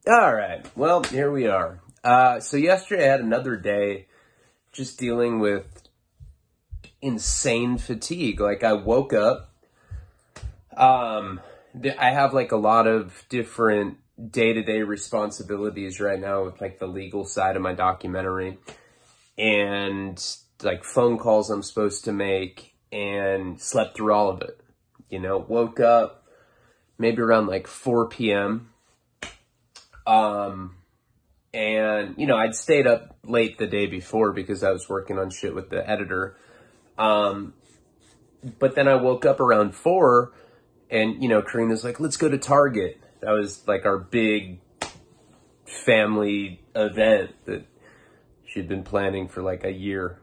All right. Well, here we are. So yesterday I had another day just dealing with insane fatigue. Like I woke up, I have like a lot of different day-to-day responsibilities right now with like the legal side of my documentary and like phone calls I'm supposed to make, and slept through all of it. Woke up maybe around like 4 p.m. And I'd stayed up late the day before because I was working on shit with the editor. But then I woke up around 4 and, Karina's like, let's go to Target. That was like our big family event that she'd been planning for like a year.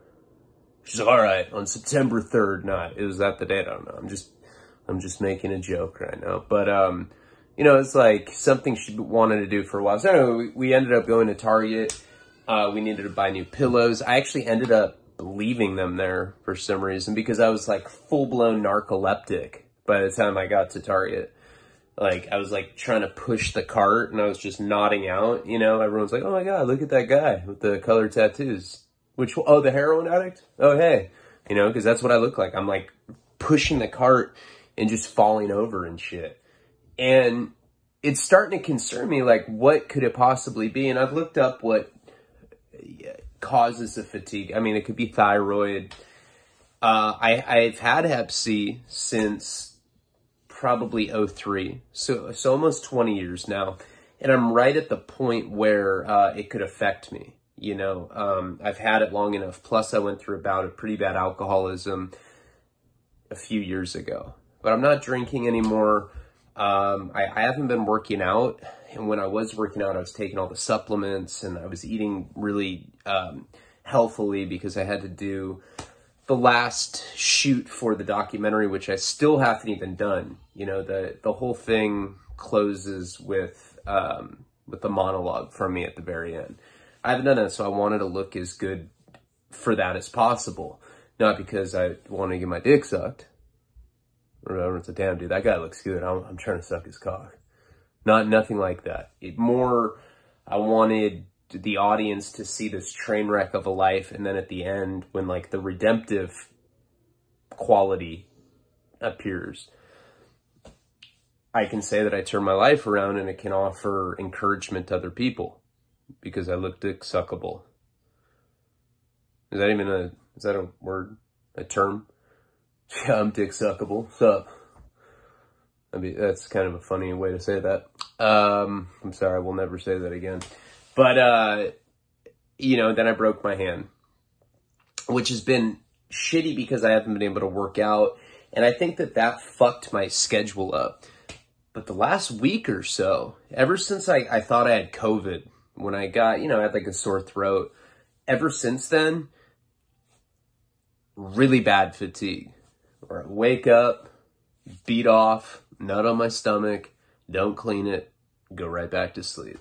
She's like, all right, on September 3rd. Not, it was that the date? I don't know. I'm just making a joke right now. But, it's like something she wanted to do for a while. So anyway, we ended up going to Target. We needed to buy new pillows. I actually ended up leaving them there for some reason because I was like full-blown narcoleptic by the time I got to Target. Like I was like trying to push the cart and I was just nodding out. Everyone's like, oh my God, look at that guy with the colored tattoos. The heroin addict? Oh, hey. Because that's what I look like. I'm like pushing the cart and just falling over and shit. And it's starting to concern me, like, what could it possibly be? And I've looked up what causes the fatigue. I mean, it could be thyroid. I've had Hep C since probably '03, so almost 20 years now. And I'm right at the point where it could affect me. I've had it long enough. Plus, I went through a bout of pretty bad alcoholism a few years ago. But I'm not drinking anymore. I haven't been working out, and when I was working out, I was taking all the supplements, and I was eating really healthily because I had to do the last shoot for the documentary, which I still haven't even done. The whole thing closes with the monologue from me at the very end. I haven't done that, so I wanted to look as good for that as possible, not because I want to get my dick sucked. Or it's a damn dude, that guy looks good. I'm trying to suck his cock. Nothing like that. I wanted the audience to see this train wreck of a life, and then at the end, when like the redemptive quality appears, I can say that I turned my life around and it can offer encouragement to other people because I look dick suckable. Is that a word? A term? Yeah, I'm dick suckable. What's up? I mean, that's kind of a funny way to say that. I'm sorry, I will never say that again. But, then I broke my hand, which has been shitty because I haven't been able to work out. And I think that fucked my schedule up. But the last week or so, ever since I thought I had COVID, when I got, I had like a sore throat, ever since then, really bad fatigue. Or I wake up, beat off, nut on my stomach, don't clean it, go right back to sleep.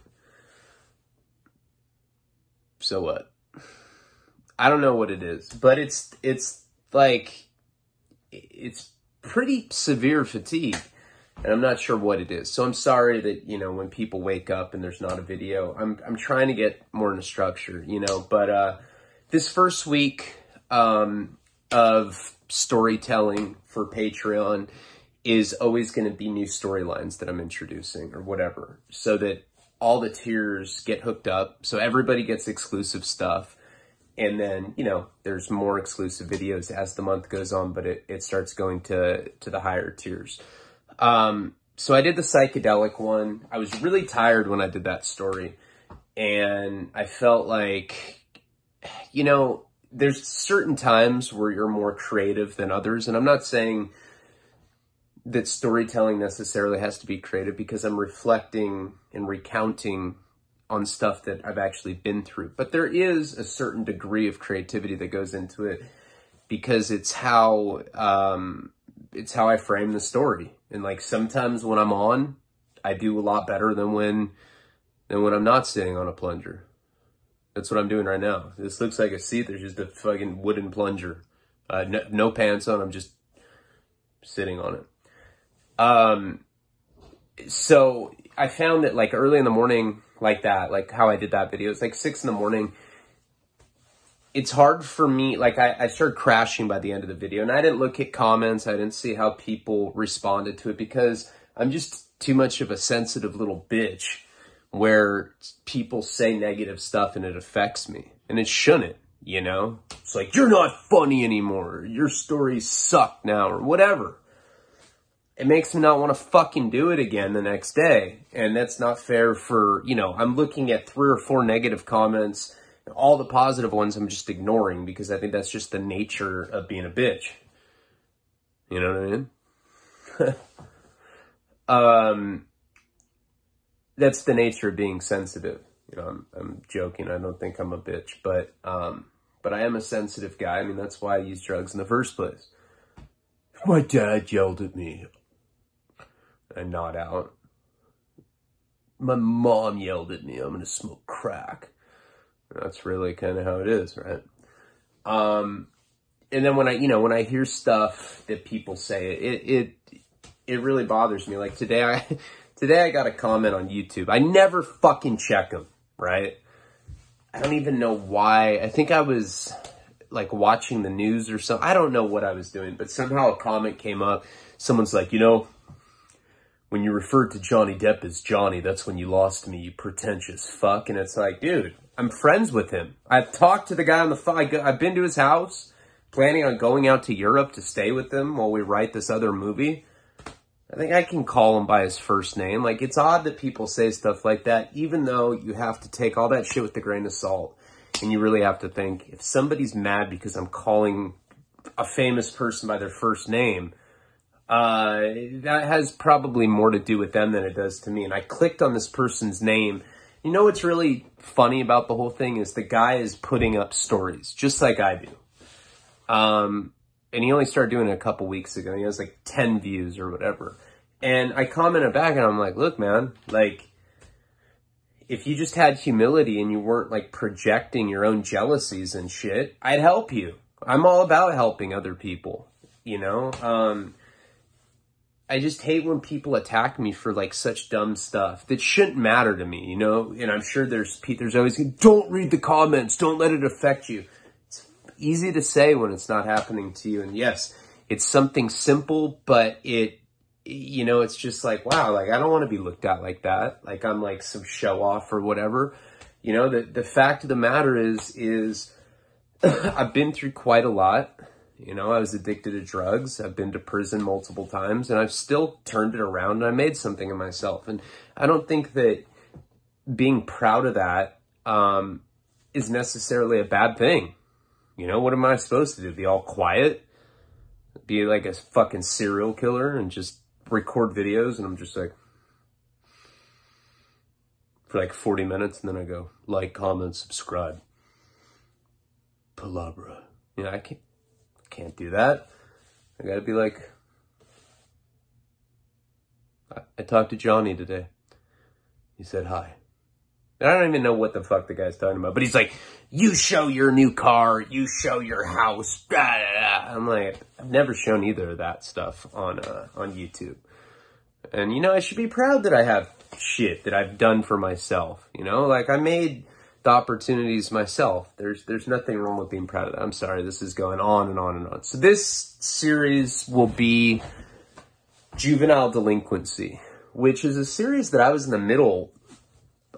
So what? I don't know what it is, but it's pretty severe fatigue, and I'm not sure what it is. So I'm sorry that, when people wake up and there's not a video, I'm trying to get more into structure, but this first week of storytelling for Patreon is always going to be new storylines that I'm introducing or whatever, so that all the tiers get hooked up, so everybody gets exclusive stuff. And then, there's more exclusive videos as the month goes on, but it starts going to the higher tiers. So I did the psychedelic one. I was really tired when I did that story, and I felt like, there's certain times where you're more creative than others. And I'm not saying that storytelling necessarily has to be creative, because I'm reflecting and recounting on stuff that I've actually been through. But there is a certain degree of creativity that goes into it, because it's how I frame the story. And like sometimes when I'm on, I do a lot better than when I'm not sitting on a plunger. That's what I'm doing right now. This looks like a seat. There's just a fucking wooden plunger. No pants on. I'm just sitting on it. So I found that like early in the morning, like that, like how I did that video. It's like 6 in the morning. It's hard for me, like I started crashing by the end of the video, and I didn't look at comments. I didn't see how people responded to it because I'm just too much of a sensitive little bitch where people say negative stuff and it affects me, and it shouldn't, you know? It's like, you're not funny anymore. Your stories suck now, or whatever. It makes me not want to fucking do it again the next day. And that's not fair for, you know, I'm looking at 3 or 4 negative comments. All the positive ones I'm just ignoring because I think that's just the nature of being a bitch. You know what I mean? That's the nature of being sensitive. You know, I'm joking. I don't think I'm a bitch, but I am a sensitive guy. I mean, that's why I use drugs in the first place. My dad yelled at me. I nod out. My mom yelled at me, I'm going to smoke crack. That's really kind of how it is, right? And then when I hear stuff that people say, it really bothers me. Like today I got a comment on YouTube. I never fucking check them, right? I don't even know why. I think I was like watching the news or something. I don't know what I was doing, but somehow a comment came up. Someone's like, you know, when you referred to Johnny Depp as Johnny, that's when you lost me, you pretentious fuck. And it's like, dude, I'm friends with him. I've talked to the guy on the phone. I've been to his house, planning on going out to Europe to stay with him while we write this other movie. I think I can call him by his first name. Like, it's odd that people say stuff like that, even though you have to take all that shit with a grain of salt. And you really have to think, if somebody's mad because I'm calling a famous person by their first name, that has probably more to do with them than it does to me. And I clicked on this person's name. You know what's really funny about the whole thing is the guy is putting up stories, just like I do. And he only started doing it a couple weeks ago. He has like 10 views or whatever. And I commented back and I'm like, look, man, like, if you just had humility and you weren't like projecting your own jealousies and shit, I'd help you. I'm all about helping other people, you know? I just hate when people attack me for like such dumb stuff that shouldn't matter to me, you know? And I'm sure there's always, don't read the comments, don't let it affect you. It's easy to say when it's not happening to you. And yes, it's something simple, but you know, it's just like, wow, like I don't want to be looked at like that. Like I'm like some show off or whatever. You know, the fact of the matter is I've been through quite a lot. You know, I was addicted to drugs. I've been to prison multiple times, and I've still turned it around, and I made something of myself. And I don't think that being proud of that is necessarily a bad thing. You know, what am I supposed to do? Be all quiet? Be like a fucking serial killer and just record videos, and I'm just like, for like 40 minutes, and then I go, like, comment, subscribe. Palabra. You know, I can't do that. I gotta be like, I talked to Johnny today. He said hi. And I don't even know what the fuck the guy's talking about, but he's like, you show your new car, you show your house. Blah, blah, blah. I'm like, I've never shown either of that stuff on YouTube. And, you know, I should be proud that I have shit that I've done for myself. You know, like I made the opportunities myself. There's nothing wrong with being proud of that. I'm sorry, this is going on and on and on. So this series will be Juvenile Delinquency, which is a series that I was in the middle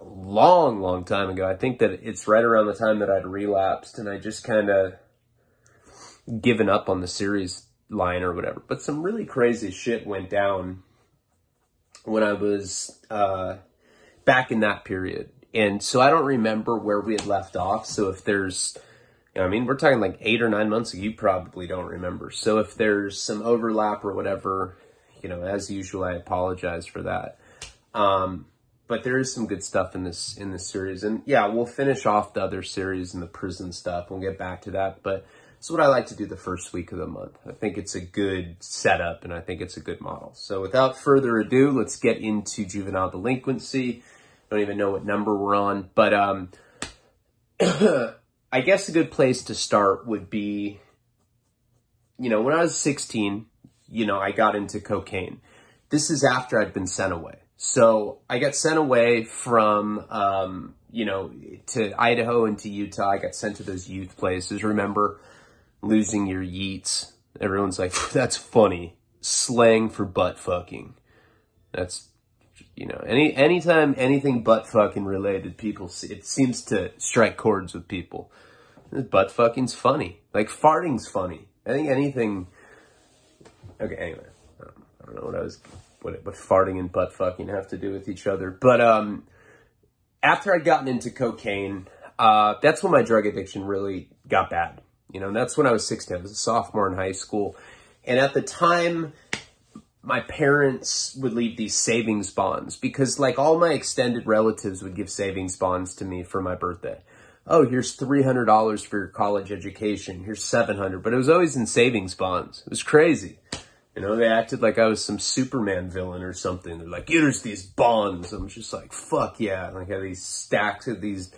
a long time ago. I think that it's right around the time that I'd relapsed and I just kind of given up on the series line or whatever. But some really crazy shit went down when I was back in that period. And so I don't remember where we had left off. So if there's, you know, I mean, we're talking like 8 or 9 months ago, you probably don't remember. So if there's some overlap or whatever, you know, as usual, I apologize for that. But there is some good stuff in this series. And yeah, we'll finish off the other series and the prison stuff. We'll get back to that. But it's what I like to do the first week of the month. I think it's a good setup and I think it's a good model. So without further ado, let's get into Juvenile Delinquency. I don't even know what number we're on, but I guess a good place to start would be, you know, when I was 16, you know, I got into cocaine. This is after I'd been sent away. So I got sent away from, to Idaho and to Utah. I got sent to those youth places. Remember losing your yeets? Everyone's like, that's funny. Slang for butt fucking. That's, anytime anything butt fucking related, it seems to strike chords with people. Butt fucking's funny. Like farting's funny. I think anything. Okay, anyway, I don't know what farting and butt fucking have to do with each other. But after I'd gotten into cocaine, that's when my drug addiction really got bad. That's when I was 16. I was a sophomore in high school. And at the time, my parents would leave these savings bonds because like all my extended relatives would give savings bonds to me for my birthday. Oh, here's $300 for your college education. Here's $700, but it was always in savings bonds. It was crazy. They acted like I was some Superman villain or something. They're like, here's these bonds. I'm just like, fuck yeah. Like I have these stacks of these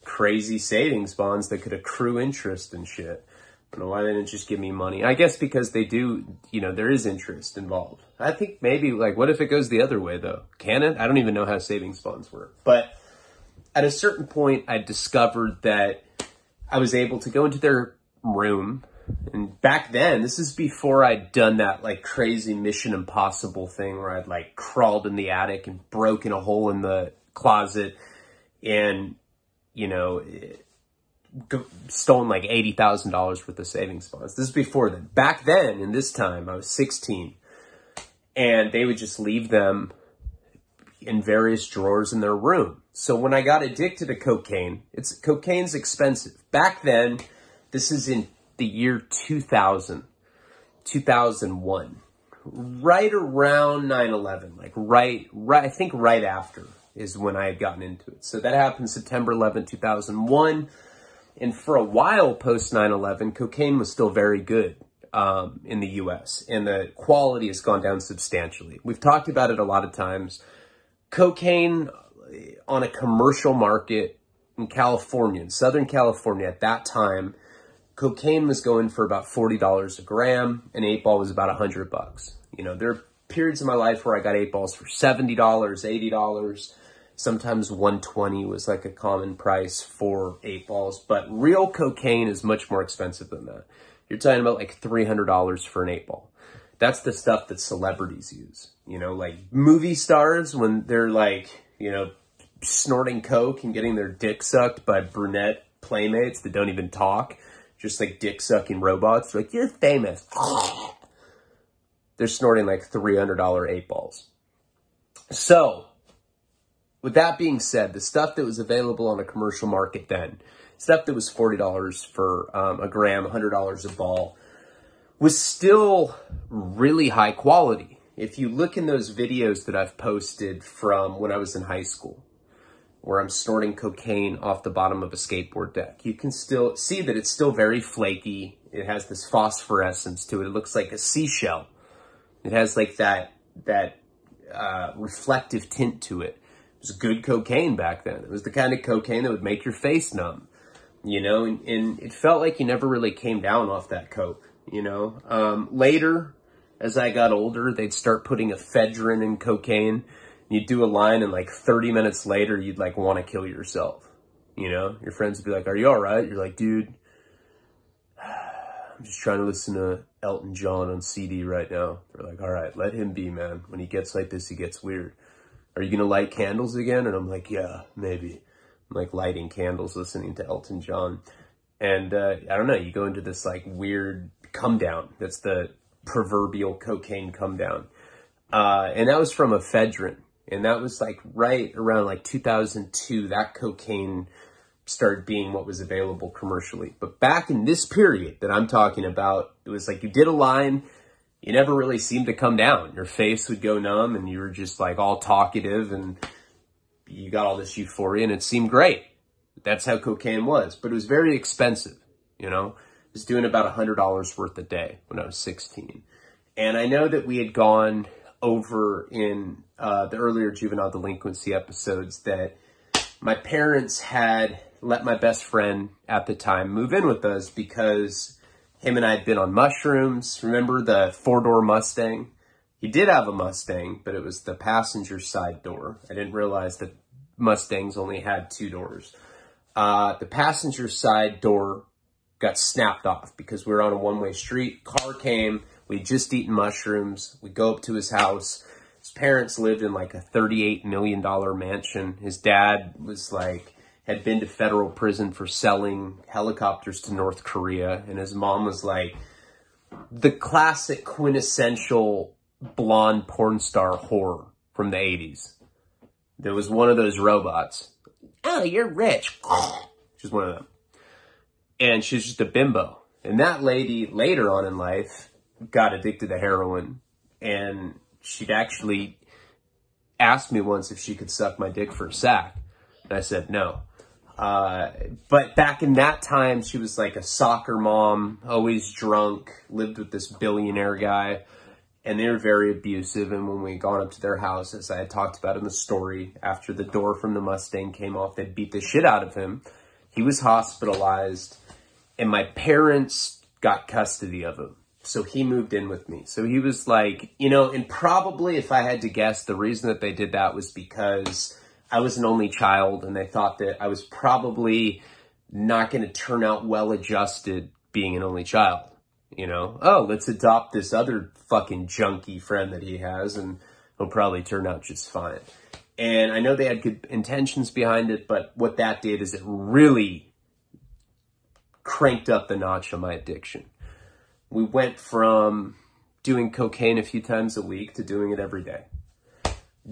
crazy savings bonds that could accrue interest and shit. I don't know why they didn't just give me money. I guess because they do, there is interest involved. I think maybe like, what if it goes the other way though? Can it? I don't even know how savings bonds work. But at a certain point, I discovered that I was able to go into their room. And back then, this is before I'd done that like crazy Mission Impossible thing where I'd like crawled in the attic and broken a hole in the closet and, stolen like $80,000 worth of savings bonds. This is before then. Back then, in this time, I was 16. And they would just leave them in various drawers in their room. So when I got addicted to cocaine's expensive. Back then, this is in the year 2001, right around 9/11, like right, I think right after is when I had gotten into it. So that happened September 11th, 2001. And for a while post 9/11, cocaine was still very good in the US and the quality has gone down substantially. We've talked about it a lot of times. Cocaine on a commercial market in California, in Southern California at that time, cocaine was going for about $40 a gram, and 8-ball was about $100. There are periods in my life where I got 8-balls for $70, $80. Sometimes $120 was like a common price for 8-balls, but real cocaine is much more expensive than that. You're talking about like $300 for an 8-ball. That's the stuff that celebrities use. Like movie stars when they're like, snorting coke and getting their dick sucked by brunette playmates that don't even talk. Just like dick-sucking robots. Like, you're famous. They're snorting like $300 8-balls. So, with that being said, the stuff that was available on the commercial market then, stuff that was $40 for a gram, $100 a ball, was still really high quality. If you look in those videos that I've posted from when I was in high school, where I'm snorting cocaine off the bottom of a skateboard deck, you can still see that it's still very flaky. It has this phosphorescence to it. It looks like a seashell. It has like that reflective tint to it. It was good cocaine back then. It was the kind of cocaine that would make your face numb, and it felt like you never really came down off that coke, Later, as I got older, they'd start putting ephedrine in cocaine. You'd do a line and like 30 minutes later, you'd like want to kill yourself. Your friends would be like, are you all right? You're like, dude, I'm just trying to listen to Elton John on CD right now. They're like, all right, let him be, man. When he gets like this, he gets weird. Are you going to light candles again? And I'm like, yeah, maybe. I'm like lighting candles, listening to Elton John. And I don't know, you go into this like weird come down. That's the proverbial cocaine come down. And that was from ephedrine. And that was like right around like 2002, that cocaine started being what was available commercially. But back in this period that I'm talking about, it was like you did a line, you never really seemed to come down. Your face would go numb and you were just like all talkative and you got all this euphoria and it seemed great. That's how cocaine was, but it was very expensive, I was doing about $100 worth a day when I was 16. And I know that we had gone over in the earlier juvenile delinquency episodes that my parents had let my best friend at the time move in with us because him and I had been on mushrooms. Remember the 4-door Mustang? He did have a Mustang, but it was the passenger side door. I didn't realize that Mustangs only had 2 doors. The passenger side door got snapped off because we were on a one-way street. Car came. We'd just eaten mushrooms. We go up to his house. His parents lived in like a $38 million mansion. His dad was like, had been to federal prison for selling helicopters to North Korea. And his mom was like the classic quintessential blonde porn star whore from the 80s. There was one of those robots. Oh, you're rich. She's one of them. And she's just a bimbo. And that lady, later on in life, got addicted to heroin. And she'd actually asked me once if she could suck my dick for a sack. And I said no. But back in that time, she was like a soccer mom, always drunk, lived with this billionaire guy. And they were very abusive. And when we gone up to their house, as I had talked about in the story, after the door from the Mustang came off, they beat the shit out of him. He was hospitalized. And my parents got custody of him. So he moved in with me. So he was like, you know, and probably if I had to guess, the reason that they did that was because I was an only child. And they thought that I was probably not going to turn out well-adjusted being an only child. You know, oh, let's adopt this other fucking junkie friend that he has and he'll probably turn out just fine. And I know they had good intentions behind it, but what that did is it really cranked up the notch on my addiction. We went from doing cocaine a few times a week to doing it every day.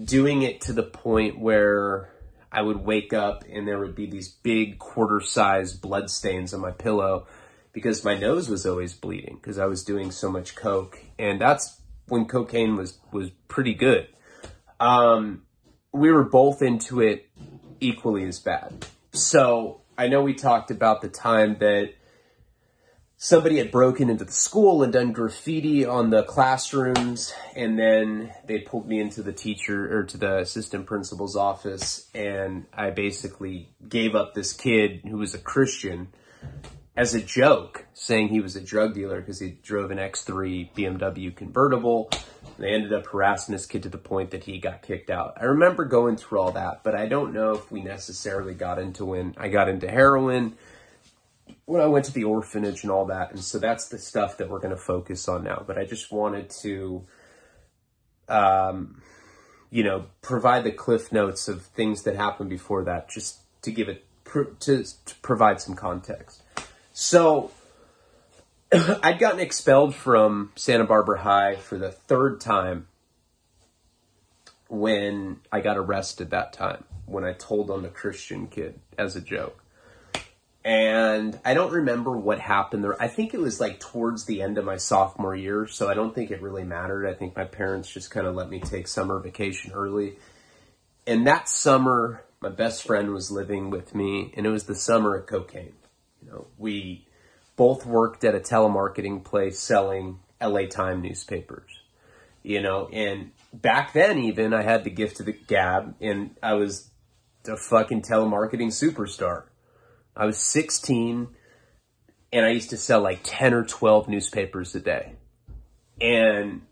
Doing it to the point where I would wake up and there would be these big quarter-sized blood stains on my pillow because my nose was always bleeding because I was doing so much coke. And that's when cocaine was pretty good. We were both into it equally as bad. So I know we talked about the time that somebody had broken into the school and done graffiti on the classrooms, and then they pulled me into the teacher or to the assistant principal's office, and I basically gave up this kid who was a Christian as a joke, saying he was a drug dealer because he drove an X3 BMW convertible. They ended up harassing this kid to the point that he got kicked out. I remember going through all that, but I don't know if we necessarily got into when I got into heroin, when I went to the orphanage and all that. And so that's the stuff that we're going to focus on now. But I just wanted to, you know, provide the cliff notes of things that happened before that, just to give it, to provide some context. So I'd gotten expelled from Santa Barbara High for the 3rd time when I got arrested that time, when I told on the Christian kid as a joke. And I don't remember what happened there. I think it was like towards the end of my sophomore year, so I don't think it really mattered. I think my parents just kind of let me take summer vacation early. And that summer, my best friend was living with me, and it was the summer of cocaine. You know, we both worked at a telemarketing place selling LA Time newspapers, you know, and back then even I had the gift of the gab and I was a fucking telemarketing superstar. I was 16 and I used to sell like 10 or 12 newspapers a day. And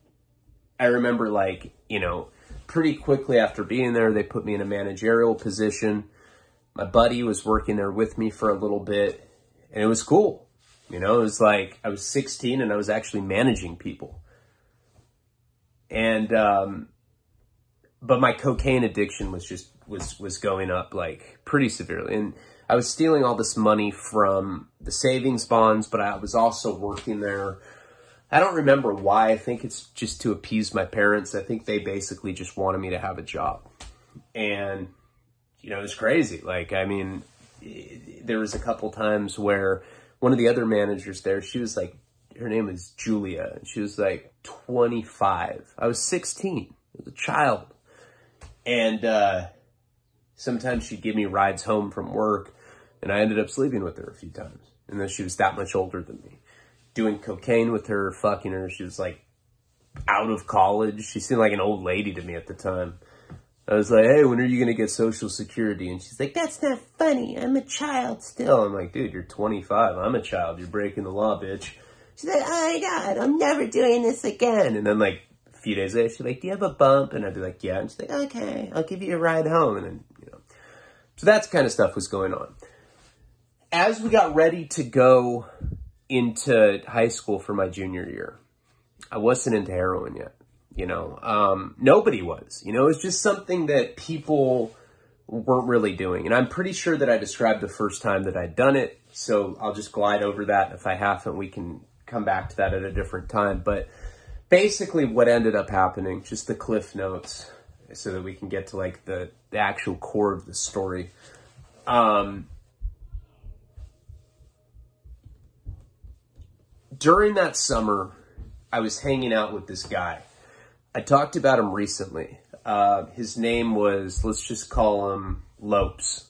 I remember like, you know, pretty quickly after being there, they put me in a managerial position. My buddy was working there with me for a little bit and it was cool. You know, it was like I was 16 and I was actually managing people. And, but my cocaine addiction was just, was going up like pretty severely. And I was stealing all this money from the savings bonds, but I was also working there. I don't remember why. I think it's just to appease my parents. I think they basically just wanted me to have a job. And, you know, it was crazy. Like, I mean, there was a couple times where one of the other managers there, she was like, her name was Julia, and she was like 25. I was 16. I was a child. And sometimes she'd give me rides home from work, and I ended up sleeping with her a few times. And then she was that much older than me. Doing cocaine with her, fucking her. She was like out of college. She seemed like an old lady to me at the time. I was like, hey, when are you going to get Social Security? And she's like, that's not funny. I'm a child still. I'm like, dude, you're 25. I'm a child. You're breaking the law, bitch. She's like, oh my God, I'm never doing this again. And then like a few days later, she'd be like, do you have a bump? And I'd be like, yeah. And she's like, okay, I'll give you a ride home. And then, so that's kind of stuff was going on. As we got ready to go into high school for my junior year, I wasn't into heroin yet. Nobody was. It was just something that people weren't really doing. And I'm pretty sure that I described the first time that I'd done it. So I'll just glide over that. If I haven't, we can come back to that at a different time. But basically what ended up happening, just the cliff notes, so that we can get to like the actual core of the story. During that summer, I was hanging out with this guy. I talked about him recently. His name was, let's just call him Lopes.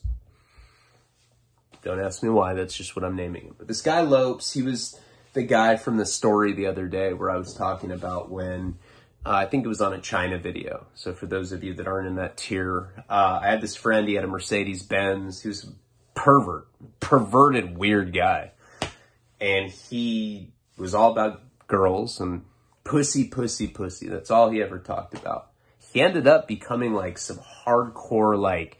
Don't ask me why, that's just what I'm naming him. But this guy Lopes, he was the guy from the story the other day where I was talking about when, I think it was on a China video. So for those of you that aren't in that tier, I had this friend, he had a Mercedes Benz. He was a perverted, weird guy. And he was all about girls and pussy. That's all he ever talked about. He ended up becoming like some hardcore, like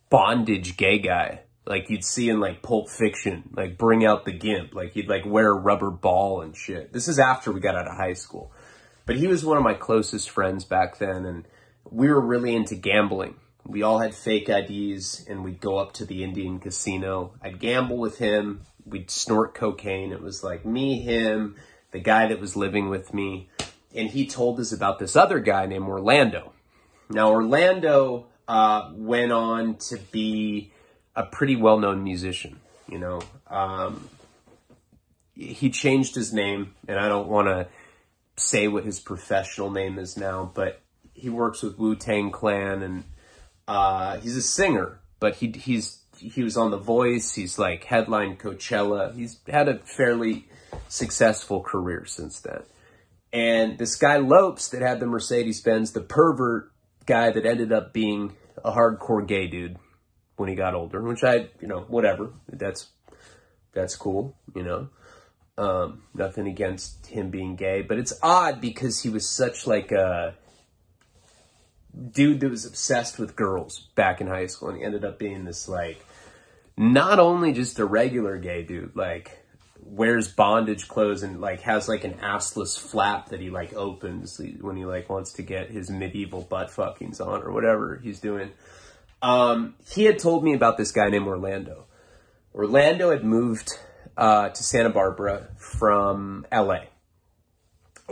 bondage gay guy. Like you'd see in like Pulp Fiction, like Bring Out the Gimp. Like he'd like wear a rubber ball and shit. This is after we got out of high school. But he was one of my closest friends back then. And we were really into gambling. We all had fake IDs and we'd go up to the Indian casino. I'd gamble with him. We'd snort cocaine. It was like me, him, the guy that was living with me. And he told us about this other guy named Orlando. Now, Orlando went on to be a pretty well-known musician, He changed his name, and I don't want to say what his professional name is now, but he works with Wu-Tang Clan, and he's a singer, but he was on The Voice. He's like headlined Coachella. He's had a fairly successful career since then. And this guy Lopes that had the Mercedes-Benz, the pervert guy that ended up being a hardcore gay dude when he got older, which whatever. That's cool, Nothing against him being gay, but it's odd because he was such like a dude that was obsessed with girls back in high school, and he ended up being this like, not only just a regular gay dude, like wears bondage clothes and like has like an assless flap that he like opens when he like wants to get his medieval butt fuckings on or whatever he's doing. He had told me about this guy named Orlando. Orlando had moved to Santa Barbara from LA,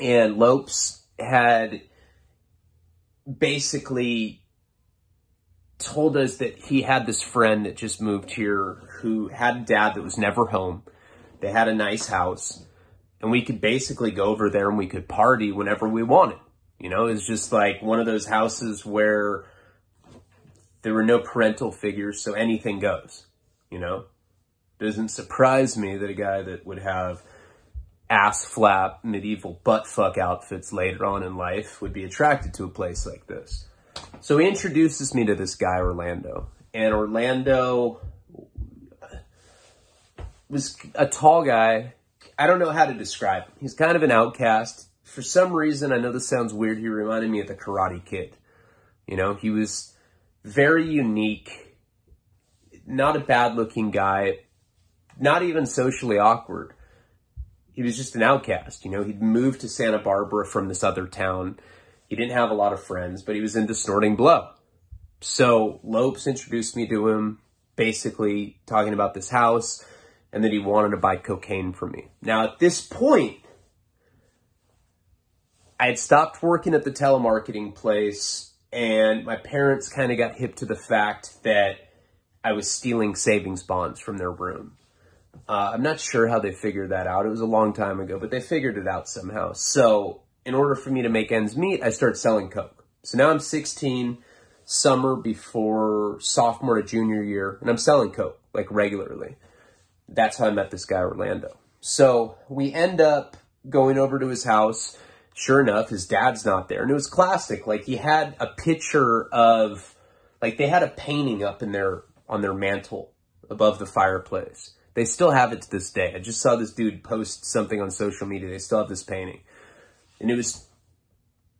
and Lopes had basically told us that he had this friend that just moved here who had a dad that was never home. They had a nice house, and we could basically go over there and we could party whenever we wanted. It was just like one of those houses where there were no parental figures, so anything goes, Doesn't surprise me that a guy that would have ass flap, medieval butt fuck outfits later on in life would be attracted to a place like this. So he introduces me to this guy, Orlando. And Orlando was a tall guy. I don't know how to describe him. He's kind of an outcast. For some reason, I know this sounds weird, he reminded me of the Karate Kid. He was very unique, not a bad-looking guy, not even socially awkward. He was just an outcast, He'd moved to Santa Barbara from this other town. He didn't have a lot of friends, but he was into snorting blow. So Lopes introduced me to him, basically talking about this house, and that he wanted to buy cocaine from me. Now, at this point, I had stopped working at the telemarketing place, and my parents kind of got hip to the fact that I was stealing savings bonds from their room. I'm not sure how they figured that out. It was a long time ago, but they figured it out somehow. So in order for me to make ends meet, I started selling coke. So now I'm 16, summer before sophomore to junior year, and I'm selling coke, like regularly. That's how I met this guy, Orlando. So we end up going over to his house. Sure enough, his dad's not there. And it was classic. Like, he had a picture of, like, they had a painting up in on their mantle above the fireplace. They still have it to this day. I just saw this dude post something on social media. They still have this painting. And it was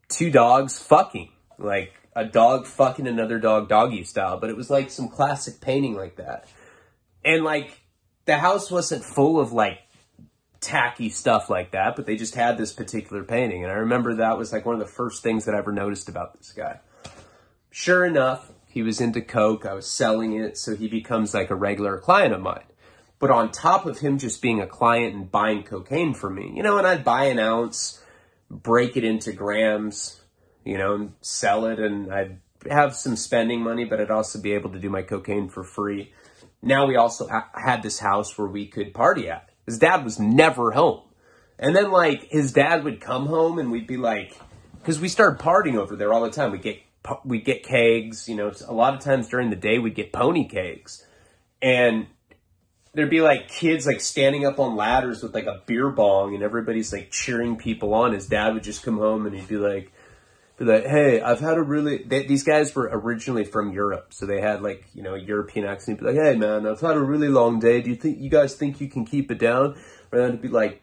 two dogs fucking, like a dog fucking another dog doggy style, but it was like some classic painting like that. And like the house wasn't full of like tacky stuff like that, but they just had this particular painting. And I remember that was like one of the first things that I ever noticed about this guy. Sure enough, he was into coke. I was selling it, so he becomes like a regular client of mine. But on top of him just being a client and buying cocaine from me, you know, and I'd buy an ounce, break it into grams, you know, and sell it, and I'd have some spending money, but I'd also be able to do my cocaine for free. Now we also had this house where we could party at. His dad was never home. And then, like, his dad would come home and we'd be like, because we started partying over there all the time. We'd get kegs, you know, a lot of times during the day we'd get pony kegs. And there'd be, like, kids, like, standing up on ladders with, like, a beer bong, and everybody's, like, cheering people on. His dad would just come home and he'd be like, hey, I've had a really, these guys were originally from Europe, so they had like, you know, a European accent. He'd be like, hey man, I've had a really long day. Do you guys think you can keep it down? And I'd be like,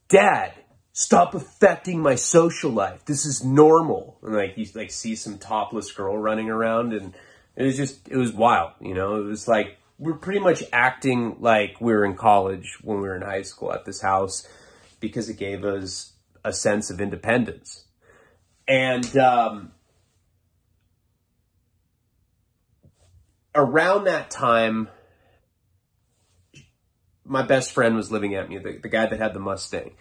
Dad, stop affecting my social life. This is normal. And like, you like see some topless girl running around, and it was wild, you know. It was like, we're pretty much acting like we were in college when we were in high school at this house, because it gave us a sense of independence. And around that time, my best friend was living at me, the guy that had the Mustang.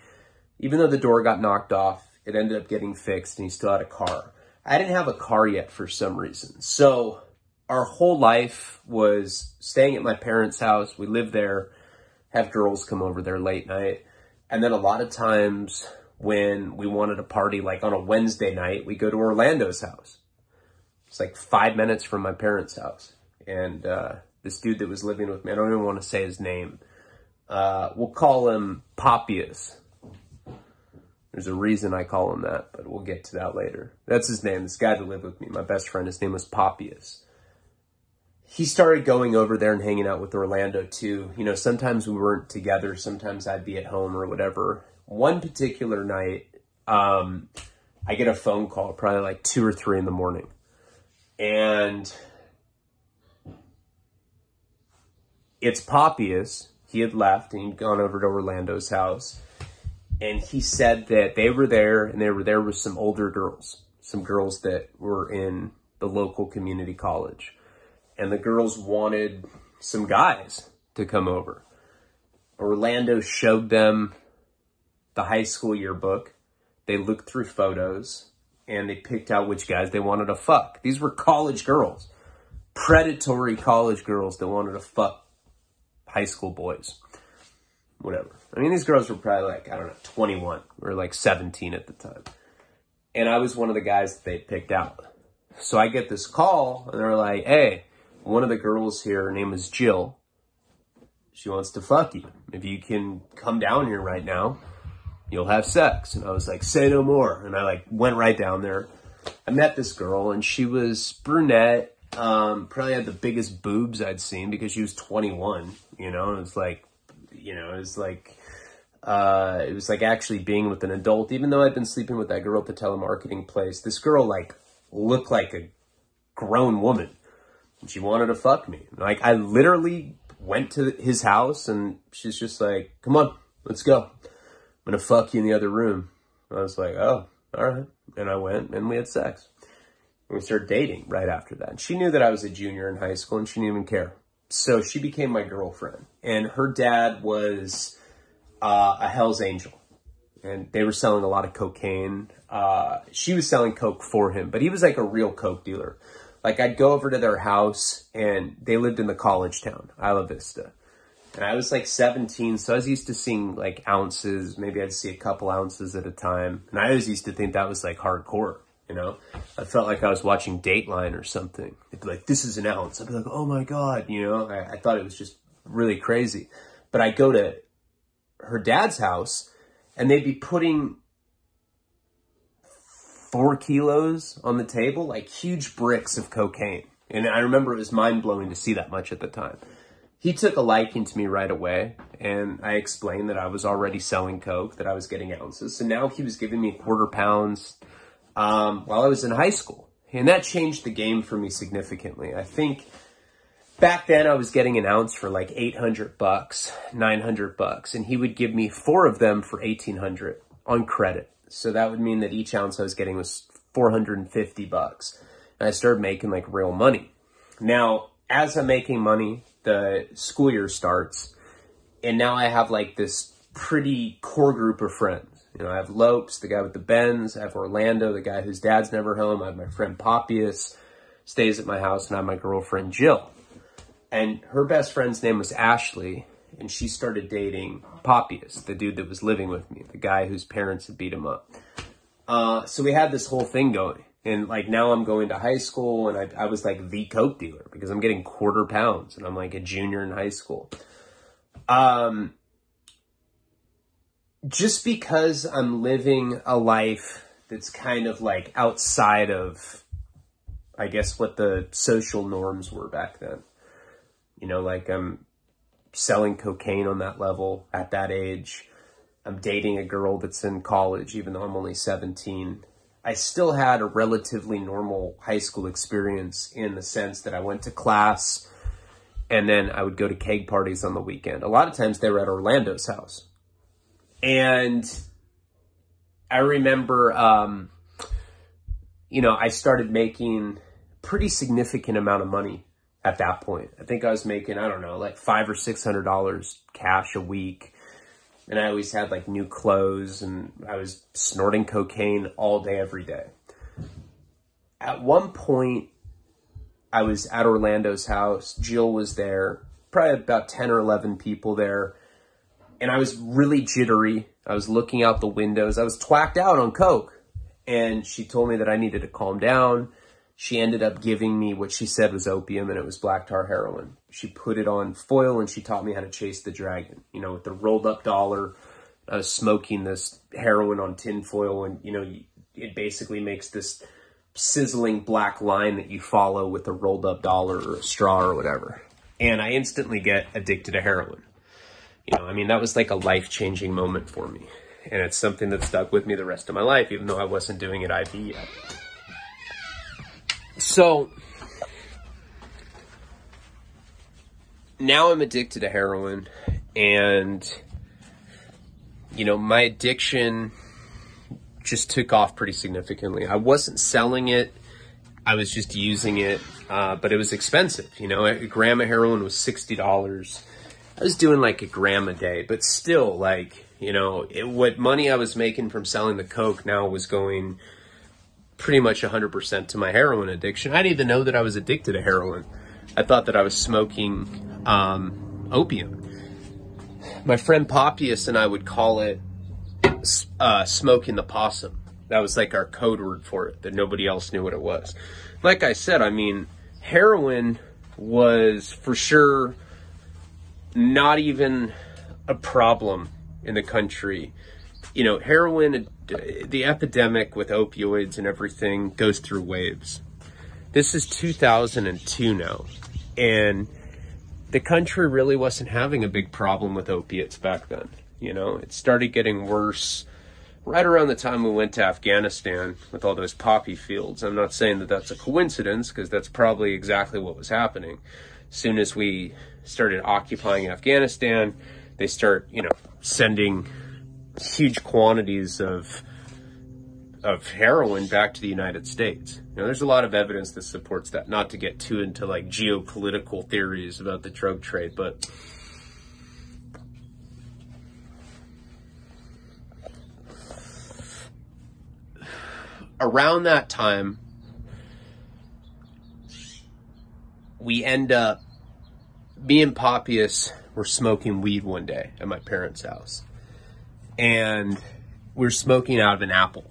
Even though the door got knocked off, it ended up getting fixed, and he still had a car. I didn't have a car yet for some reason. So our whole life was staying at my parents' house. We lived there, have girls come over there late night. And then a lot of times when we wanted to party, like on a Wednesday night, we go to Orlando's house. It's like 5 minutes from my parents' house. And this dude that was living with me, I don't even want to say his name. We'll call him Poppius. There's a reason I call him that, but we'll get to that later. That's his name, this guy that lived with me, my best friend. His name was Poppius. He started going over there and hanging out with Orlando too. You know, sometimes we weren't together. Sometimes I'd be at home or whatever. One particular night, I get a phone call, probably like 2 or 3 in the morning. And it's Poppius. He had left and he'd gone over to Orlando's house. And he said that they were there, and they were there with some older girls, some girls that were in the local community college. And the girls wanted some guys to come over. Orlando showed them the high school yearbook. They looked through photos, and they picked out which guys they wanted to fuck. These were college girls, predatory college girls that wanted to fuck high school boys. Whatever. I mean, these girls were probably like, I don't know, 21 or like 17 at the time. And I was one of the guys that they picked out. So I get this call, and they're like, hey, one of the girls here, her name is Jill. She wants to fuck you. If you can come down here right now, you'll have sex. And I was like, say no more. And I like went right down there. I met this girl, and she was brunette, probably had the biggest boobs I'd seen because she was 21, you know. It was like, you know, it was like actually being with an adult. Even though I'd been sleeping with that girl at the telemarketing place, this girl like looked like a grown woman, and she wanted to fuck me. Like, I literally went to his house, and she's just like, come on, let's go. I'm gonna fuck you in the other room. I was like, oh, all right. And I went, and we had sex. And we started dating right after that. And she knew that I was a junior in high school, and she didn't even care. So she became my girlfriend. And her dad was a Hell's Angel. And they were selling a lot of cocaine. She was selling coke for him, but he was like a real coke dealer. Like, I'd go over to their house, and they lived in the college town, Isla Vista. And I was like 17, so I was used to seeing like ounces. Maybe I'd see a couple ounces at a time. And I always used to think that was like hardcore, you know? I felt like I was watching Dateline or something. They'd be like, this is an ounce. I'd be like, oh my God, you know? I thought it was just really crazy. But I'd go to her dad's house, and they'd be putting 4 kilos on the table, like huge bricks of cocaine. And I remember it was mind-blowing to see that much at the time. He took a liking to me right away, and I explained that I was already selling coke, that I was getting ounces. So now he was giving me quarter pounds, while I was in high school. And that changed the game for me significantly. I think back then I was getting an ounce for like $800, $900, and he would give me 4 of them for $1,800 on credit. So that would mean that each ounce I was getting was $450. And I started making like real money. Now, as I'm making money, the school year starts, and now I have like this pretty core group of friends. You know, I have Lopes, the guy with the Benz. I have Orlando, the guy whose dad's never home. I have my friend Papias, stays at my house, and I have my girlfriend Jill. And her best friend's name was Ashley, and she started dating Papias, the dude that was living with me, the guy whose parents had beat him up. So we had this whole thing going. And like now I'm going to high school, and I was like the coke dealer because I'm getting quarter pounds, and I'm like a junior in high school. Just because I'm living a life that's kind of like outside of, I guess, what the social norms were back then. You know, like I'm selling cocaine on that level at that age. I'm dating a girl that's in college, even though I'm only 17. I still had a relatively normal high school experience in the sense that I went to class and then I would go to keg parties on the weekend. A lot of times they were at Orlando's house. And I remember, you know, I started making pretty significant amount of money at that point. I think I was making, I don't know, like $500 or $600 cash a week. And I always had like new clothes, and I was snorting cocaine all day, every day. At one point, I was at Orlando's house. Jill was there, probably about 10 or 11 people there. And I was really jittery. I was looking out the windows. I was twacked out on coke. And she told me that I needed to calm down. She ended up giving me what she said was opium, and it was black tar heroin. She put it on foil, and she taught me how to chase the dragon. You know, with the rolled up dollar, I was smoking this heroin on tin foil, and, you know, it basically makes this sizzling black line that you follow with a rolled up dollar or a straw or whatever. And I instantly get addicted to heroin. You know, I mean, that was like a life-changing moment for me. And it's something that stuck with me the rest of my life, even though I wasn't doing it IV yet. So, now I'm addicted to heroin, and, you know, my addiction just took off pretty significantly. I wasn't selling it. I was just using it, but it was expensive. You know, a gram of heroin was $60. I was doing like a gram a day, but still, like, you know, what money I was making from selling the coke now was going pretty much 100% to my heroin addiction. I didn't even know that I was addicted to heroin. I thought that I was smoking opium. My friend Papias and I would call it smoking the possum. That was like our code word for it, that nobody else knew what it was. Like I said, I mean, heroin was for sure not even a problem in the country. You know, heroin, the epidemic with opioids and everything goes through waves. This is 2002 now, and the country really wasn't having a big problem with opiates back then. You know, it started getting worse right around the time we went to Afghanistan with all those poppy fields. I'm not saying that that's a coincidence, because that's probably exactly what was happening. As soon as we started occupying Afghanistan, they start, you know, sending huge quantities of heroin back to the United States. You know, there's a lot of evidence that supports that. Not to get too into like geopolitical theories about the drug trade, but around that time, we end up, me and Papias were smoking weed one day at my parents' house. And we're smoking out of an apple.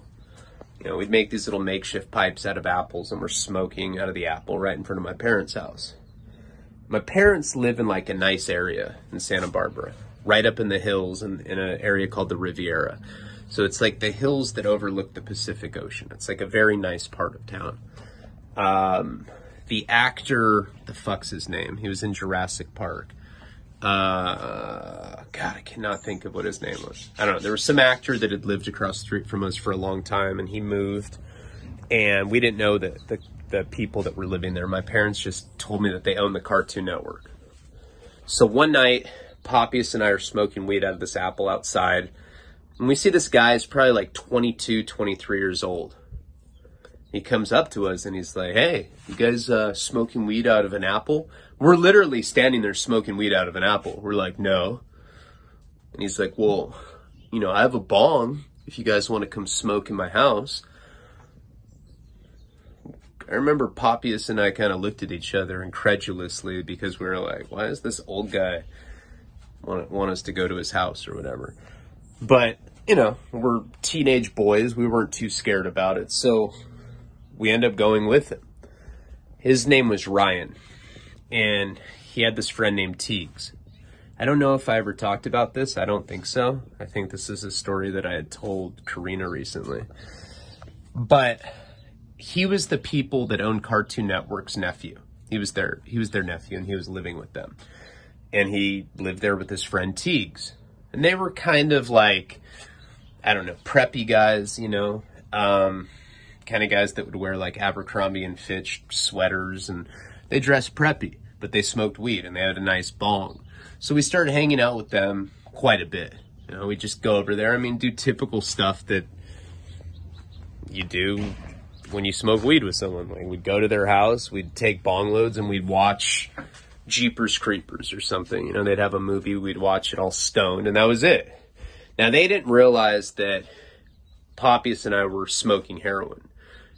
You know, we'd make these little makeshift pipes out of apples, and we're smoking out of the apple right in front of my parents' house. My parents live in like a nice area in Santa Barbara, right up in the hills in an area called the Riviera. So it's like the hills that overlook the Pacific Ocean. It's like a very nice part of town. The actor, the fuck's his name? He was in Jurassic Park. God, I cannot think of what his name was. I don't know. There was some actor that had lived across the street from us for a long time, and he moved. And we didn't know that the people that were living there. My parents just told me that they owned the Cartoon Network. So one night, Poppius and I are smoking weed out of this apple outside. And we see this guy is probably like 22, 23 years old. He comes up to us and he's like, hey, you guys smoking weed out of an apple? We're literally standing there smoking weed out of an apple. We're like, no. And he's like, well, you know, I have a bong if you guys want to come smoke in my house. I remember Poppius and I kind of looked at each other incredulously because we were like, why does this old guy want us to go to his house or whatever? But, you know, we're teenage boys. We weren't too scared about it. So we end up going with him. His name was Ryan. And he had this friend named Teagues. I don't know if I ever talked about this. I don't think so. I think this is a story that I had told Karina recently. But he was the people that owned Cartoon Network's nephew. He was their nephew, and he was living with them. And he lived there with his friend Teagues. And they were kind of like, I don't know, preppy guys, you know, kind of guys that would wear like Abercrombie and Fitch sweaters, and they dressed preppy, but they smoked weed and they had a nice bong. So we started hanging out with them quite a bit. You know, we just go over there. I mean, do typical stuff that you do when you smoke weed with someone. Like, we'd go to their house, we'd take bong loads, and we'd watch Jeepers Creepers or something. You know, they'd have a movie, we'd watch it all stoned, and that was it. Now, they didn't realize that Poppius and I were smoking heroin.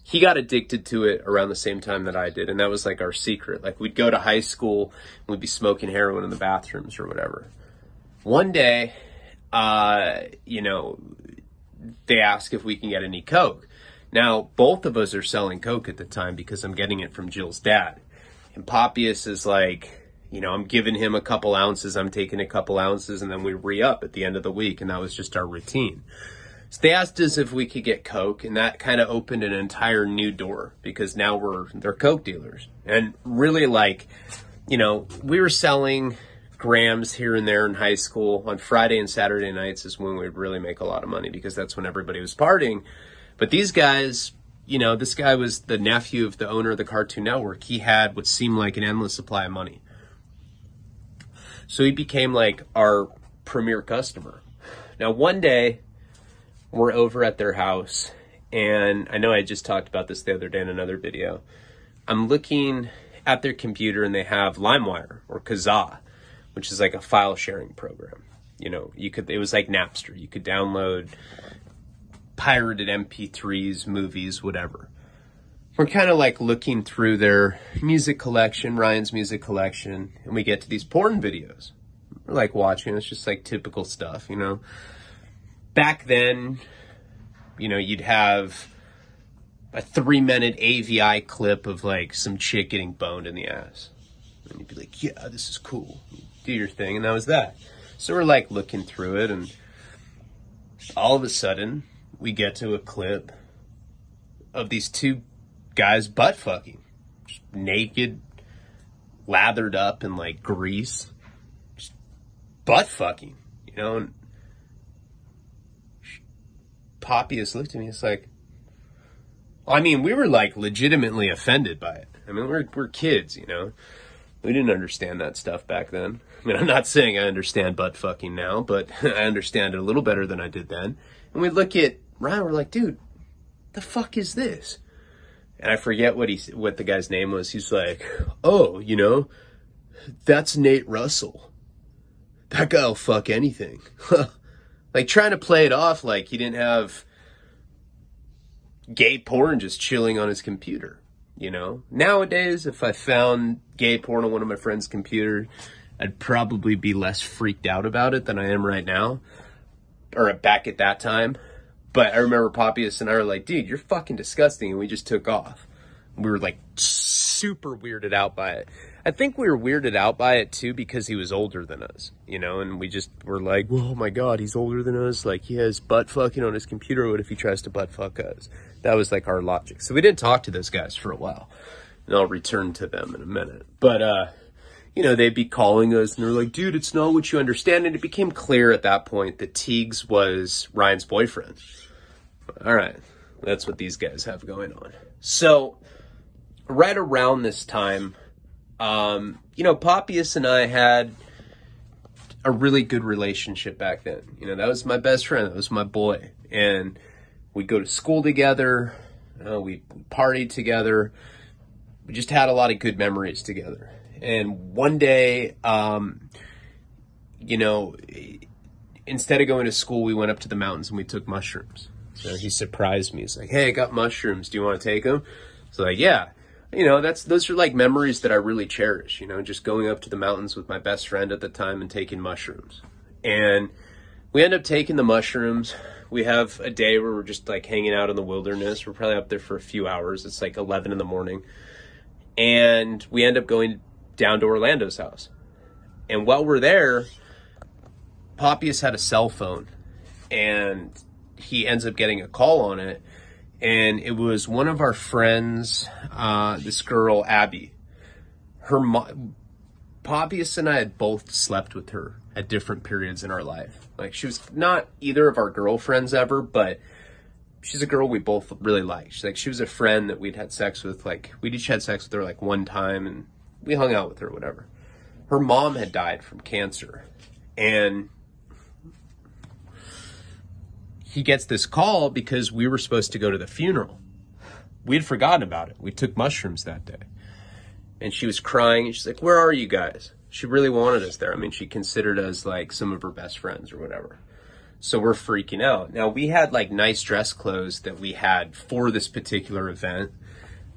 He got addicted to it around the same time that I did, and that was like our secret. Like, we'd go to high school, and we'd be smoking heroin in the bathrooms or whatever. One day, you know, they ask if we can get any coke. Now, both of us are selling coke at the time because I'm getting it from Jill's dad. And Poppius is like, you know, I'm giving him a couple ounces, I'm taking a couple ounces, and then we re-up at the end of the week, and that was just our routine. So they asked us if we could get coke, and that kind of opened an entire new door because now they're coke dealers. And really, like, you know, we were selling grams here and there in high school. On Friday and Saturday nights is when we'd really make a lot of money because that's when everybody was partying. But these guys, you know, this guy was the nephew of the owner of the Cartoon Network. He had what seemed like an endless supply of money. So he became like our premier customer. Now, one day, we're over at their house, and I know I just talked about this the other day in another video. I'm looking at their computer, and they have LimeWire or Kazaa, which is like a file sharing program. You know, it was like Napster. You could download pirated MP3s, movies, whatever. We're kind of like looking through their music collection, Ryan's music collection, and we get to these porn videos. We're like watching, it's just like typical stuff, you know. Back then, you know, you'd have a 3-minute AVI clip of like some chick getting boned in the ass. And you'd be like, yeah, this is cool. You do your thing, and that was that. So we're like looking through it, and all of a sudden, we get to a clip of these two guys butt fucking. Just naked, lathered up in like grease. Just butt fucking, you know. And Poppius looked at me, it's like, I mean, we were like legitimately offended by it. I mean, we're kids, you know. We didn't understand that stuff back then. I mean, I'm not saying I understand butt fucking now, but I understand it a little better than I did then. And we look at Ryan, we're like, dude, the fuck is this? And I forget what the guy's name was. He's like, oh, you know, that's Nate Russell. That guy'll fuck anything. Like, trying to play it off like he didn't have gay porn just chilling on his computer, you know? Nowadays, if I found gay porn on one of my friend's computer, I'd probably be less freaked out about it than I am right now, or back at that time. But I remember Poppius and I were like, dude, you're fucking disgusting, and we just took off. We were like super weirded out by it. I think we were weirded out by it too because he was older than us, you know, and we just were like, oh my God, he's older than us. Like, he has butt fucking on his computer. What if he tries to butt fuck us? That was like our logic. So we didn't talk to those guys for a while, and I'll return to them in a minute. But, you know, they'd be calling us and they're like, dude, it's not what you understand. And it became clear at that point that Teagues was Ryan's boyfriend. All right, That's what these guys have going on. So right around this time, you know, Papias and I had a really good relationship back then. You know, that was my best friend. That was my boy. And we'd go to school together. We partied together. We just had a lot of good memories together. And one day, you know, instead of going to school, we went up to the mountains and we took mushrooms. So he surprised me. He's like, hey, I got mushrooms. Do you want to take them? So like, yeah. You know, those are like memories that I really cherish, you know, just going up to the mountains with my best friend at the time and taking mushrooms. And we end up taking the mushrooms. We have a day where we're just like hanging out in the wilderness. We're probably up there for a few hours. It's like 11 in the morning. And we end up going down to Orlando's house. And while we're there, Papias had a cell phone and he ends up getting a call on it. And it was one of our friends, this girl, Abby. Papias and I had both slept with her at different periods in our life. Like, she was not either of our girlfriends ever, but she's a girl we both really liked. She was a friend that we'd had sex with. Like, we'd each had sex with her like one time, and we hung out with her, whatever. Her mom had died from cancer, and he gets this call because we were supposed to go to the funeral. We'd forgotten about it. We took mushrooms that day. And she was crying. And she's like, where are you guys? She really wanted us there. I mean, she considered us like some of her best friends or whatever. So we're freaking out. Now, we had like nice dress clothes that we had for this particular event.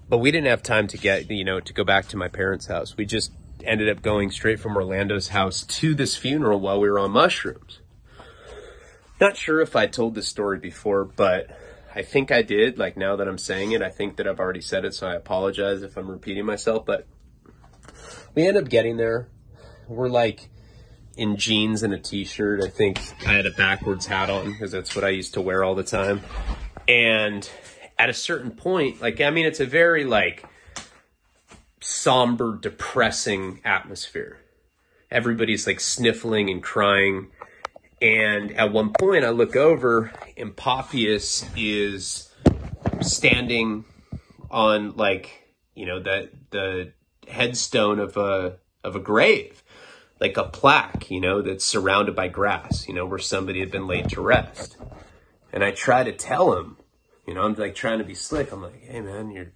But we didn't have time to get, you know, to go back to my parents' house. We just ended up going straight from Orlando's house to this funeral while we were on mushrooms. Not sure if I told this story before, but I think I did. Like, now that I'm saying it, I think that I've already said it, so I apologize if I'm repeating myself. But we end up getting there. We're like in jeans and a t-shirt. I think I had a backwards hat on because that's what I used to wear all the time. And at a certain point, like, I mean, it's a very like somber, depressing atmosphere. Everybody's like sniffling and crying. And at one point I look over and Papias is standing on like, you know, the headstone of a grave, like a plaque, you know, that's surrounded by grass, you know, where somebody had been laid to rest. And I try to tell him, you know, I'm like trying to be slick. I'm like, hey man, you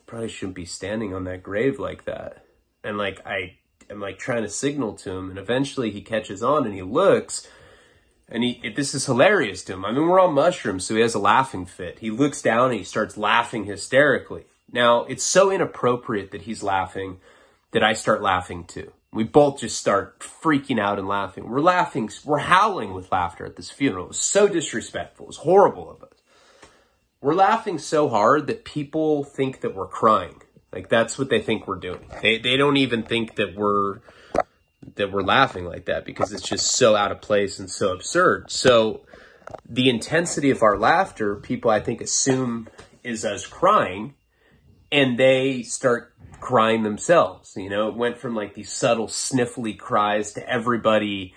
probably shouldn't be standing on that grave like that. And like, I'm like trying to signal to him, and eventually he catches on and he looks, and this is hilarious to him. I mean, we're on mushrooms, so he has a laughing fit. He looks down and he starts laughing hysterically. Now, it's so inappropriate that he's laughing that I start laughing too. We both just start freaking out and laughing. We're laughing, we're howling with laughter at this funeral. It was so disrespectful. It was horrible of us. We're laughing so hard that people think that we're crying. Like, that's what they think we're doing. They don't even think that we're laughing like that, because it's just so out of place and so absurd. So the intensity of our laughter, people I think assume is us crying, and they start crying themselves. You know, it went from like these subtle sniffly cries to everybody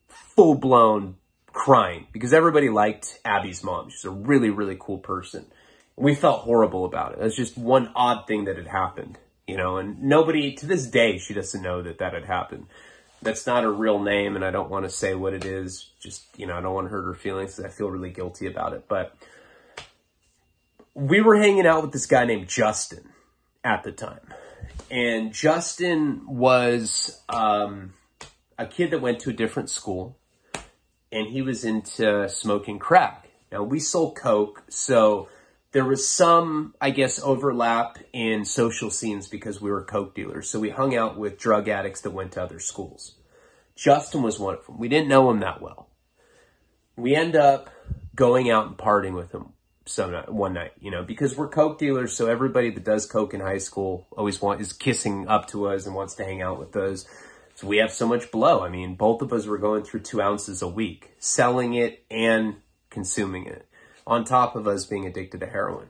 full blown crying, because everybody liked Abby's mom. She's a really, really cool person. We felt horrible about it. That's just one odd thing that had happened, you know, and nobody, to this day, she doesn't know that that had happened. That's not her real name, and I don't want to say what it is. Just, you know, I don't want to hurt her feelings because I feel really guilty about it. But we were hanging out with this guy named Justin at the time. And Justin was a kid that went to a different school, and he was into smoking crack. Now, we sold coke, so there was some, I guess, overlap in social scenes because we were coke dealers. So we hung out with drug addicts that went to other schools. Justin was one of them. We didn't know him that well. We end up going out and partying with him one night, you know, because we're coke dealers. So everybody that does coke in high school always is kissing up to us and wants to hang out with us. So we have so much blow. I mean, both of us were going through 2 ounces a week, selling it and consuming it, on top of us being addicted to heroin.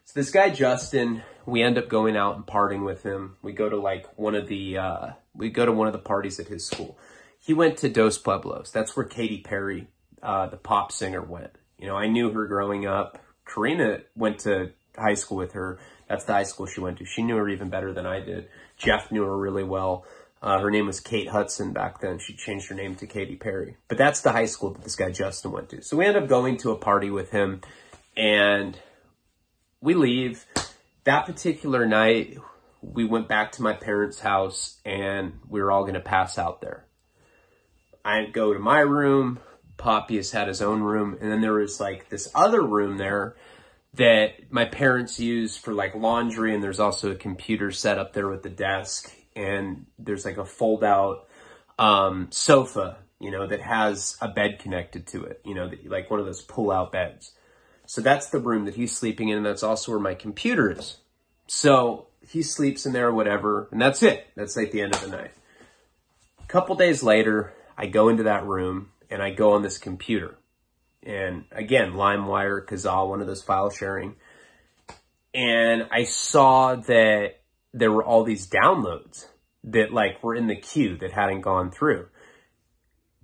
So this guy, Justin, we end up going out and partying with him. We go to like one of the parties at his school. He went to Dos Pueblos. That's where Katy Perry, the pop singer, went. You know, I knew her growing up. Karina went to high school with her. That's the high school she went to. She knew her even better than I did. Jeff knew her really well. Her name was Kate Hudson back then. She changed her name to Katy Perry. But that's the high school that this guy Justin went to. So we ended up going to a party with him, and we leave. That particular night, we went back to my parents' house, and we were all going to pass out there. I go to my room. Poppius had his own room, and then there was like this other room there that my parents use for like laundry, and there's also a computer set up there with the desk, and there's like a fold-out sofa, you know, that has a bed connected to it, you know, like one of those pull-out beds. So that's the room that he's sleeping in, and that's also where my computer is. So he sleeps in there or whatever, and that's it. That's like the end of the night. A couple days later, I go into that room, and I go on this computer. And again, LimeWire, Kazaa, one of those file sharing. And I saw that there were all these downloads that like were in the queue that hadn't gone through.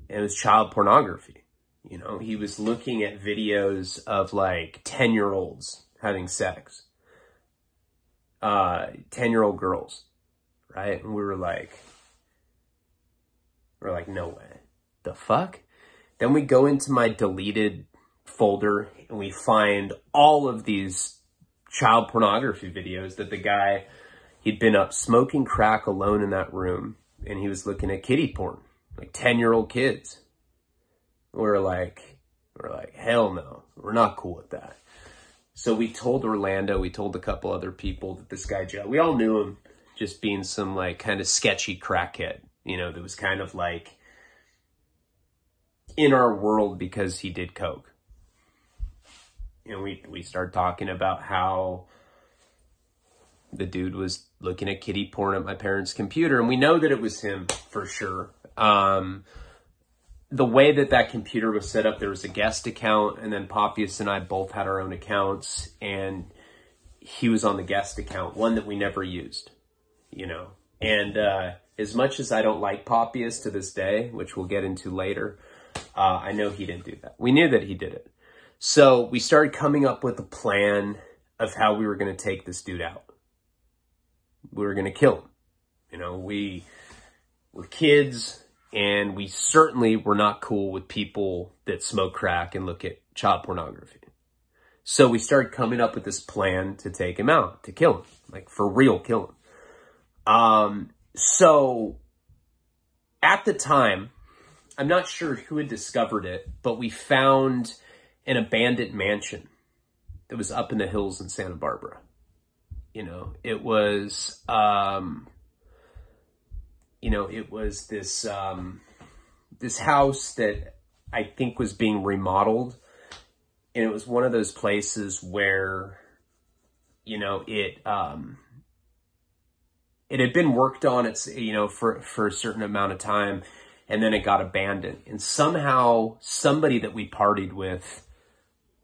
And it was child pornography. You know, he was looking at videos of like 10-year-olds having sex. 10-year-old girls, right? And we were like, no way. The fuck? Then we go into my deleted folder and we find all of these child pornography videos that the guy, he'd been up smoking crack alone in that room, and he was looking at kiddie porn, like 10-year-old kids. We're like, hell no, we're not cool with that. So we told Orlando, we told a couple other people that this guy Joe, we all knew him just being some like kind of sketchy crackhead, you know, that was kind of like in our world because he did coke. And we started talking about how the dude was looking at kiddie porn at my parents' computer, and we know that it was him for sure. The way that computer was set up, there was a guest account, and then Poppius and I both had our own accounts, and he was on the guest account, one that we never used, you know. And as much as I don't like Poppius to this day, which we'll get into later, I know he didn't do that. We knew that he did it. So we started coming up with a plan of how we were going to take this dude out. We were going to kill him. You know, we were kids, and we certainly were not cool with people that smoke crack and look at child pornography. So we started coming up with this plan to take him out, to kill him, like for real, kill him. So at the time, I'm not sure who had discovered it, but we found an abandoned mansion that was up in the hills in Santa Barbara. You know, it was, this, this house that I think was being remodeled. And it was one of those places where, you know, it had been worked on, it's, you know, for a certain amount of time, and then it got abandoned. And somehow somebody that we partied with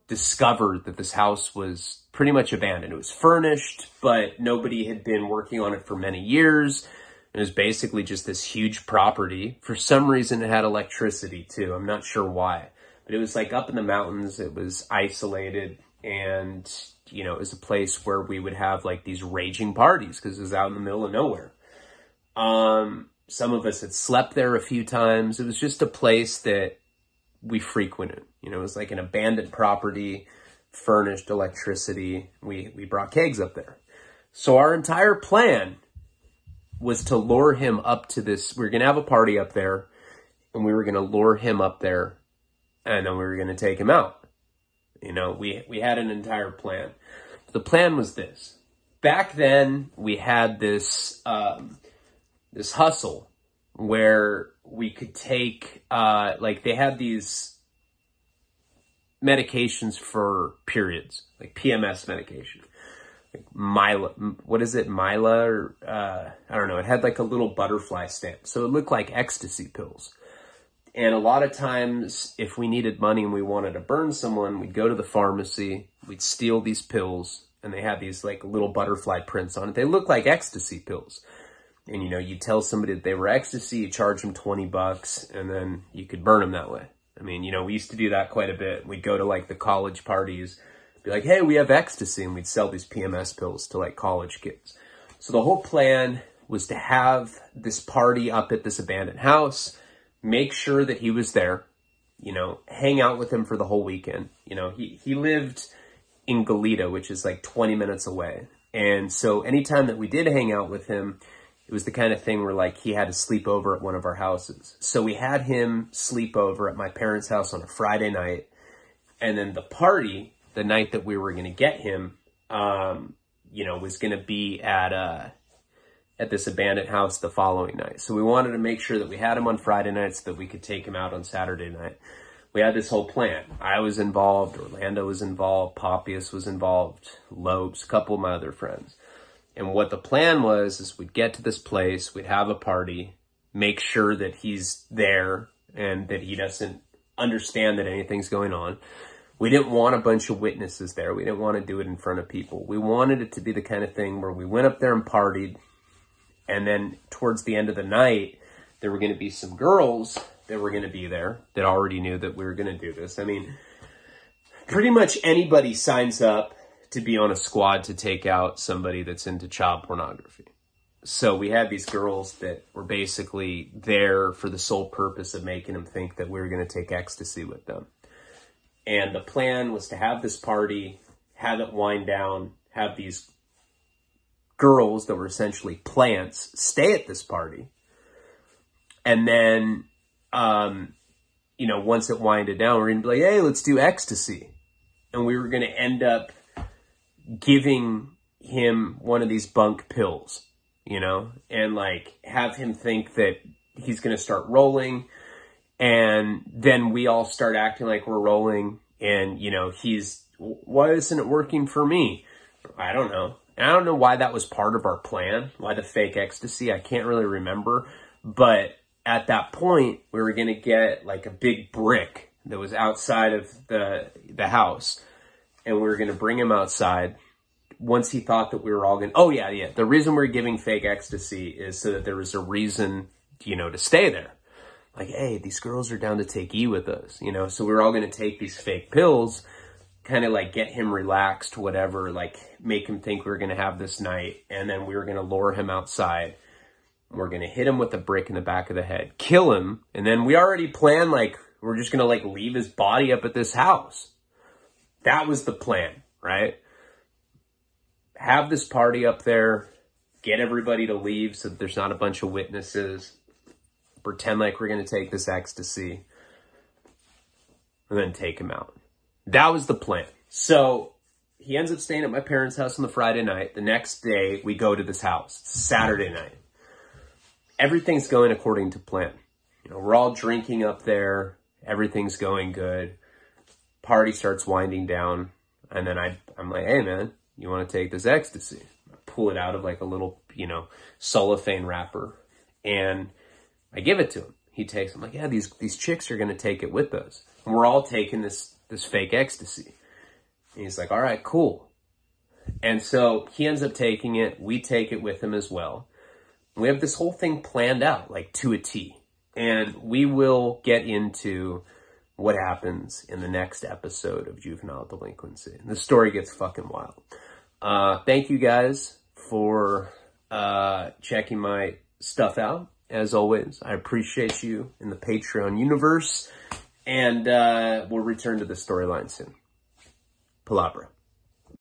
discovered that this house was pretty much abandoned. It was furnished, but nobody had been working on it for many years. It was basically just this huge property. For some reason, it had electricity too. I'm not sure why, but it was like up in the mountains. It was isolated, and, you know, it was a place where we would have like these raging parties because it was out in the middle of nowhere. Some of us had slept there a few times. It was just a place that we frequented. You know, it was like an abandoned property, furnished, electricity. We brought kegs up there. So our entire plan was to lure him up to this. We were going to have a party up there, and we were going to lure him up there, and then we were going to take him out. You know, we had an entire plan. The plan was this. Back then, we had this this hustle where we could take, like they had these medications for periods, like PMS medication. Like Mila, what is it? Mila, or, I don't know. It had like a little butterfly stamp. So it looked like ecstasy pills. And a lot of times, if we needed money and we wanted to burn someone, we'd go to the pharmacy, we'd steal these pills, and they had these like little butterfly prints on it. They look like ecstasy pills. And, you know, you tell somebody that they were ecstasy, you charge them $20, and then you could burn them that way. I mean, you know, we used to do that quite a bit. We'd go to like the college parties, be like, hey, we have ecstasy, and we'd sell these PMS pills to like college kids. So the whole plan was to have this party up at this abandoned house, make sure that he was there, you know, hang out with him for the whole weekend. You know, he lived in Goleta, which is like 20 minutes away. And so anytime that we did hang out with him, it was the kind of thing where like he had to sleep over at one of our houses. So we had him sleep over at my parents' house on a Friday night. And then the party, the night that we were going to get him, you know, was going to be at this abandoned house the following night. So we wanted to make sure that we had him on Friday night so that we could take him out on Saturday night. We had this whole plan. I was involved, Orlando was involved, Poppius was involved, Lopes, a couple of my other friends. And what the plan was is we'd get to this place, we'd have a party, make sure that he's there and that he doesn't understand that anything's going on. We didn't want a bunch of witnesses there. We didn't want to do it in front of people. We wanted it to be the kind of thing where we went up there and partied, and then towards the end of the night, there were going to be some girls that were going to be there that already knew that we were going to do this. I mean, pretty much anybody signs up to be on a squad to take out somebody that's into child pornography. So we had these girls that were basically there for the sole purpose of making them think that we were going to take ecstasy with them. And the plan was to have this party, have it wind down, have these girls that were essentially plants stay at this party. And then, you know, once it winded down, we're going to be like, hey, let's do ecstasy. And we were going to end up giving him one of these bunk pills, you know, and like have him think that he's going to start rolling. And then we all start acting like we're rolling, and, you know, why isn't it working for me? I don't know. And I don't know why that was part of our plan, why the fake ecstasy. I can't really remember. But at that point, we were going to get like a big brick that was outside of the house. And we were going to bring him outside. Once he thought that we were all going to, oh yeah. The reason we're giving fake ecstasy is so that there was a reason, you know, to stay there. Like, hey, these girls are down to take E with us, you know? So we were all going to take these fake pills, kind of like get him relaxed, whatever, like make him think we were going to have this night. And then we were going to lure him outside. We're going to hit him with a brick in the back of the head, kill him. And then we already planned, like, we're just going to like leave his body up at this house. That was the plan, right? Have this party up there, get everybody to leave so that there's not a bunch of witnesses, pretend like we're going to take this ecstasy, and then take him out. That was the plan. So he ends up staying at my parents' house on the Friday night. The next day, we go to this house. It's Saturday night. Everything's going according to plan. You know, we're all drinking up there. Everything's going good. Party starts winding down. And then I'm like, hey, man, you want to take this ecstasy? I pull it out of like a little, you know, cellophane wrapper. And I give it to him. He takes it. I'm like, yeah, these chicks are going to take it with us. And we're all taking this fake ecstasy. And he's like, all right, cool. And so he ends up taking it. We take it with him as well. And we have this whole thing planned out, like to a T. And we will get into what happens in the next episode of Juvenile Delinquency. And the story gets fucking wild. Thank you guys for checking my stuff out. As always, I appreciate you in the Patreon universe. And we'll return to the storyline soon. Palabra.